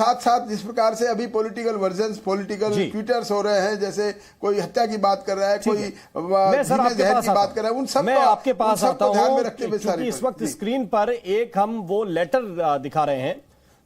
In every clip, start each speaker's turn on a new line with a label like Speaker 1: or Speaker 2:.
Speaker 1: साथ साथ जिस प्रकार से अभी पॉलिटिकल वर्जन्स, पॉलिटिकल ट्विटर्स हो रहे हैं, जैसे कोई हत्या की बात कर रहा है, कोई जहर की बात कर रहा है, उन सब
Speaker 2: मैं आपके पास आता हूं
Speaker 1: क्योंकि
Speaker 2: इस वक्त स्क्रीन पर एक हम वो लेटर दिखा रहे हैं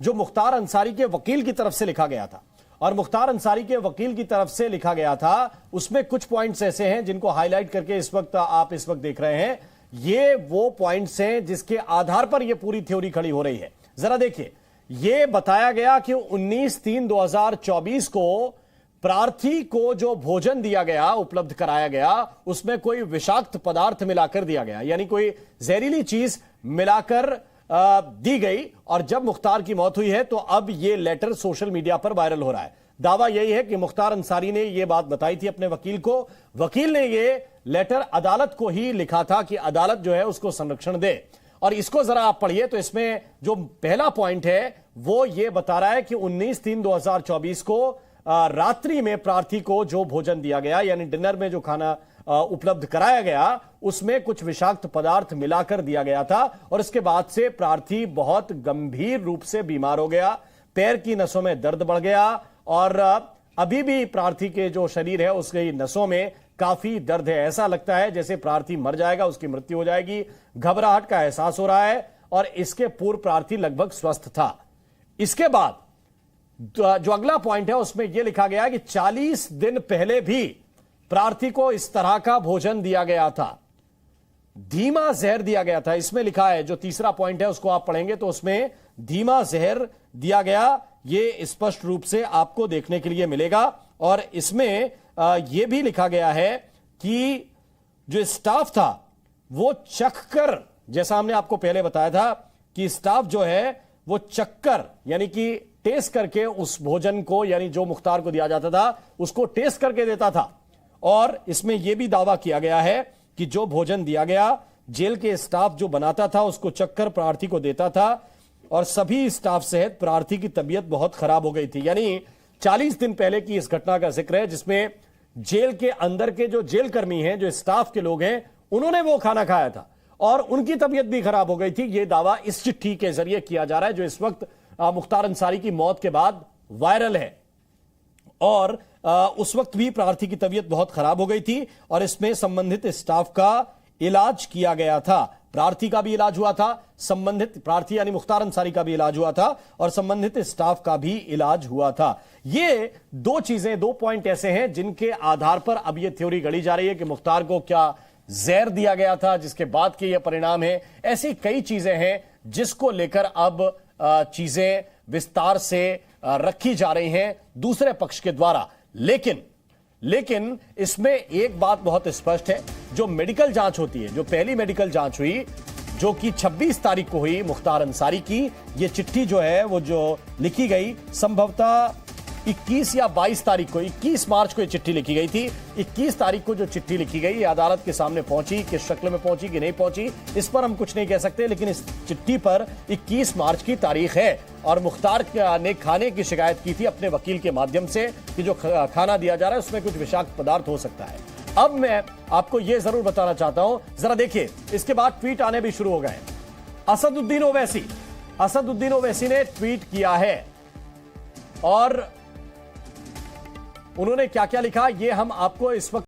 Speaker 2: जो मुख्तार अंसारी के वकील की तरफ से लिखा गया था। और मुख्तार अंसारी के वकील की तरफ से लिखा गया था, उसमें कुछ पॉइंट्स ऐसे हैं जिनको हाईलाइट करके इस वक्त आप देख रहे हैं। ये वो पॉइंट्स हैं जिसके आधार पर यह पूरी थ्योरी खड़ी हो रही है। जरा देखिए, यह बताया गया कि 19/3/2024 को प्रार्थी को जो भोजन दिया गया, उपलब्ध कराया गया, उसमें कोई विषाक्त पदार्थ मिलाकर दिया गया, यानी कोई जहरीली चीज मिलाकर दी गई। और जब मुख्तार की मौत हुई है तो अब यह लेटर सोशल मीडिया पर वायरल हो रहा है। दावा यही है कि मुख्तार अंसारी ने यह बात बताई थी अपने वकील को, वकील ने यह लेटर अदालत को ही लिखा था कि अदालत जो है उसको संरक्षण दे। और इसको जरा आप पढ़िए तो इसमें जो पहला पॉइंट है वो यह बता रहा है कि 19/3/2024 को रात्रि में प्रार्थी को जो भोजन दिया गया, यानी डिनर में जो खाना उपलब्ध कराया गया, उसमें कुछ विषाक्त पदार्थ मिलाकर दिया गया था। और इसके बाद से प्रार्थी बहुत गंभीर रूप से बीमार हो गया, पैर की नसों में दर्द बढ़ गया और अभी भी प्रार्थी के जो शरीर है उसके नसों में काफी दर्द है। ऐसा लगता है जैसे प्रार्थी मर जाएगा, उसकी मृत्यु हो जाएगी। घबराहट का एहसास हो रहा है और इसके पूर्व प्रार्थी लगभग स्वस्थ था। इसके बाद जो अगला पॉइंट है उसमें यह लिखा गया कि 40 दिन पहले भी प्रार्थी को इस तरह का भोजन दिया गया था, धीमा जहर दिया गया था। इसमें लिखा है, जो तीसरा पॉइंट है उसको आप पढ़ेंगे तो उसमें धीमा जहर दिया गया, यह स्पष्ट रूप से आपको देखने के लिए मिलेगा। और इसमें यह भी लिखा गया है कि जो स्टाफ था वो चखकर, जैसा हमने आपको पहले बताया था कि स्टाफ जो है वो चक्कर यानी कि टेस्ट करके उस भोजन को, यानी जो मुख्तार को दिया जाता था उसको टेस्ट करके देता था। और इसमें यह भी दावा किया गया है कि जो भोजन दिया गया जेल के स्टाफ जो बनाता था उसको चक्कर प्रार्थी को देता था और सभी स्टाफ सहित प्रार्थी की तबीयत बहुत खराब हो गई थी। यानी 40 दिन पहले की इस घटना का जिक्र है जिसमें जेल के अंदर के जो जेल कर्मी हैं, जो स्टाफ के लोग हैं, उन्होंने वो खाना खाया था और उनकी तबीयत भी खराब हो गई थी। यह दावा इस चिट्ठी के जरिए किया जा रहा है जो इस वक्त मुख्तार अंसारी की मौत के बाद वायरल है। और उस वक्त भी प्रार्थी की तबीयत बहुत खराब हो गई थी और इसमें संबंधित स्टाफ का इलाज किया गया था। प्रार्थी का भी इलाज हुआ था, संबंधित प्रार्थी यानी मुख्तार अंसारी का भी इलाज हुआ था और संबंधित स्टाफ का भी इलाज हुआ था। ये दो चीजें, दो पॉइंट ऐसे हैं जिनके आधार पर अब यह थ्योरी गढ़ी जा रही है कि मुख्तार को क्या जहर दिया गया था जिसके बाद के ये परिणाम है। ऐसी कई चीजें हैं जिसको लेकर अब चीजें विस्तार से रखी जा रही हैं दूसरे पक्ष के द्वारा। लेकिन इसमें एक बात बहुत स्पष्ट है, जो मेडिकल जांच होती है, जो पहली मेडिकल जांच हुई जो कि 26 तारीख को हुई मुख्तार अंसारी की, ये चिट्ठी जो है वो जो लिखी गई संभवतः 21 या 22 तारीख को, 21 मार्च को ये चिट्ठी लिखी गई थी। 21 तारीख को जो चिट्ठी लिखी गई ये अदालत के सामने पहुंची, किस शक्ल में पहुंची कि नहीं पहुंची इस पर हम कुछ नहीं कह सकते, लेकिन इस चिट्ठी पर 21 मार्च की तारीख है और मुख्तार ने खाने की शिकायत की थी अपने वकील के माध्यम से कि जो खाना दिया जा रहा है उसमें कुछ विषाक्त पदार्थ हो सकता है। अब मैं आपको यह जरूर बताना चाहता हूं, जरा देखिए, इसके बाद ट्वीट आने भी शुरू हो गए। असदुद्दीन ओवैसी ने ट्वीट किया है और उन्होंने क्या क्या लिखा ये हम आपको इस वक्त